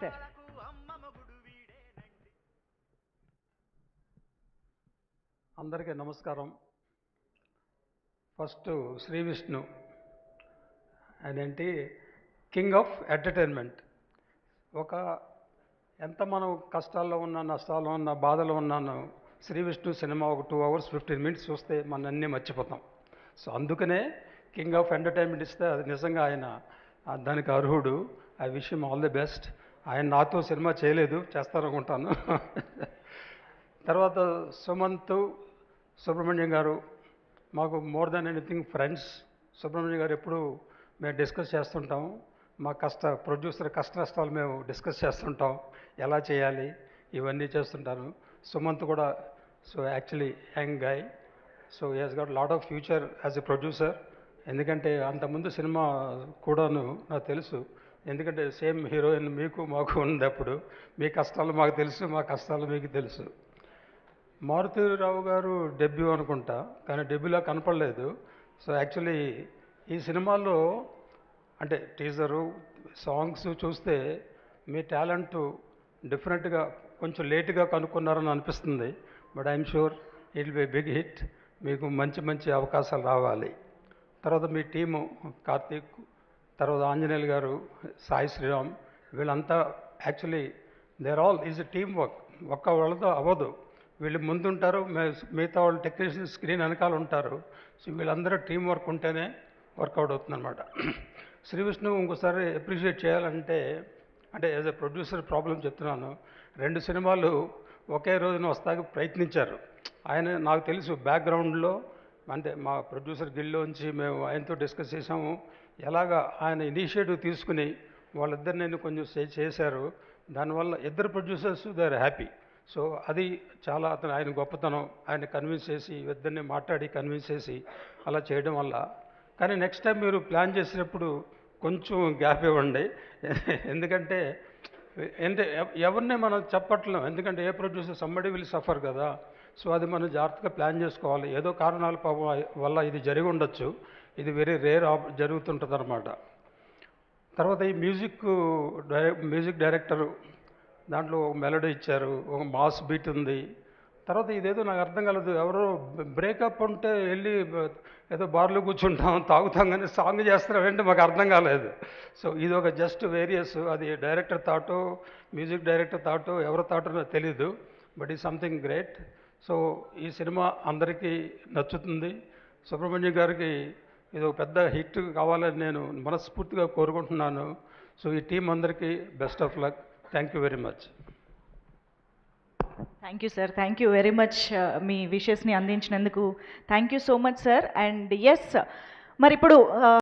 Sir. అందరికీ నమస్కారం. First Shri Vishnu ఆయనేంటి కింగ్ ఆఫ్ ఎంటర్టైన్మెంట్. ఒక ఎంత మనం కష్టాల్లో ఉన్నా, నష్టాల్లో ఉన్నా, బాధలో ఉన్నాను, శ్రీ విష్ణు సినిమా ఒక 2 hours 15 minutes చూస్తే మన అన్నీ మర్చిపోతాం. సో అందుకనే కింగ్ ఆఫ్ ఎంటర్టైన్మెంట్ ఇస్తే అది నిజంగా ఆయన దానికి అర్హుడు. I wish him all the best. ఆయన నాతో సినిమా చేయలేదు, చేస్తారనుకుంటాను. తర్వాత సుమంత్, సుబ్రహ్మణ్యం గారు మాకు more than anything friends. Subrahmanyam గారు ఎప్పుడు మేము డిస్కస్ చేస్తుంటాం, మా ప్రొడ్యూసర్ కష్ట నష్టాలు మేము డిస్కస్ చేస్తుంటాం, ఎలా చేయాలి ఇవన్నీ చేస్తుంటాను. సుమంత్ కూడా so actually young guy, so he has got lot of future as a producer. ఎందుకంటే అంతకుముందు సినిమా కూడాను నాకు తెలుసు, ఎందుకంటే సేమ్ హీరోయిన్ మీకు మాకు ఉంది. అప్పుడు మీ కష్టాలు మాకు తెలుసు, మా కష్టాలు మీకు తెలుసు. మారుతీరావు గారు డెబ్యూ అనుకుంటా, కానీ డెబ్యూలా కనపడలేదు. సో యాక్చువల్లీ ఈ సినిమాలో అంటే టీజరు, సాంగ్స్ చూస్తే మీ టాలెంట్ డిఫరెంట్గా కొంచెం లేటుగా కనుక్కున్నారని అనిపిస్తుంది. But I'm sure it will be big hit. మీకు మంచి మంచి అవకాశాలు రావాలి. తర్వాత మీ టీము కార్తీక్, తర్వాత ఆంజనేయులు గారు, సాయి శ్రీరామ్, వీళ్ళంతా actually they're all is a team work. ఒక్క వాళ్ళతో అవ్వదు. వీళ్ళు ముందుంటారు, మిగతా వాళ్ళు టెక్నీషియన్ స్క్రీన్ వెనకాల ఉంటారు. సో వీళ్ళందరూ టీం వర్క్ ఉంటేనే వర్కౌట్ అవుతుందన్నమాట. శ్రీ విష్ణు ఇంకోసారి అప్రిషియేట్ చేయాలంటే, అంటే యాజ్ ఎ ప్రొడ్యూసర్ ప్రాబ్లం చెప్తున్నాను, 2 సినిమాలు ఒకే రోజున వస్తాకి ప్రయత్నించారు. ఆయన నాకు తెలుసు బ్యాక్గ్రౌండ్లో, అంటే మా ప్రొడ్యూసర్ గిల్లోంచి మేము ఆయనతో డిస్కస్ చేసాము, ఎలాగా ఆయన ఇనిషియేటివ్ తీసుకుని వాళ్ళిద్దరిని కొంచెం చేశారు. దానివల్ల ఇద్దరు producers they are happy. So అది చాలా ఆయన గొప్పతనం. ఆయన కన్విన్స్ చేసి, ఇద్దరిని మాట్లాడి కన్విన్స్ చేసి అలా చేయడం వల్ల. కానీ నెక్స్ట్ టైం మీరు ప్లాన్ చేసినప్పుడు కొంచెం గ్యాప్ ఇవ్వండి. ఎందుకంటే ఎవరిని మనం చెప్పట్లేం, ఎందుకంటే ఏ ప్రొడ్యూసర్ సమ్మడి విల్ సఫర్ కదా. సో అది మనం జాగ్రత్తగా ప్లాన్ చేసుకోవాలి. ఏదో కారణాల వల్ల ఇది జరిగి ఉండొచ్చు, ఇది వెరీ రేర్ జరుగుతుంటుంది అన్నమాట. తర్వాత ఈ మ్యూజిక్ డైరెక్టరు దాంట్లో ఒక మెలోడీ ఇచ్చారు, ఒక మాస్ బీట్ ఉంది. తర్వాత ఇదేదో నాకు అర్థం కాలేదు, ఎవరో బ్రేకప్ ఉంటే వెళ్ళి ఏదో బార్లో కూర్చుంటాం, తాగుతాం, కానీ సాంగ్ చేస్తారంటే మాకు అర్థం కాలేదు. సో ఇది ఒక జస్ట్ వేరియస్, అది డైరెక్టర్ థాటో మ్యూజిక్ డైరెక్టర్ థాటో ఎవరి థాటో నాకు తెలీదు. బట్ ఈ సంథింగ్ గ్రేట్. సో ఈ సినిమా అందరికీ నచ్చుతుంది. సుబ్రహ్మణ్యం గారికి ఇది ఒక పెద్ద హిట్ కావాలని నేను మనస్ఫూర్తిగా కోరుకుంటున్నాను. సో ఈ టీం అందరికీ best of luck. Thank you very much. Thank you sir, thank you very much మీ విషెస్ని అందించినందుకు. Thank you so much sir. And yes, మరి ఇప్పుడు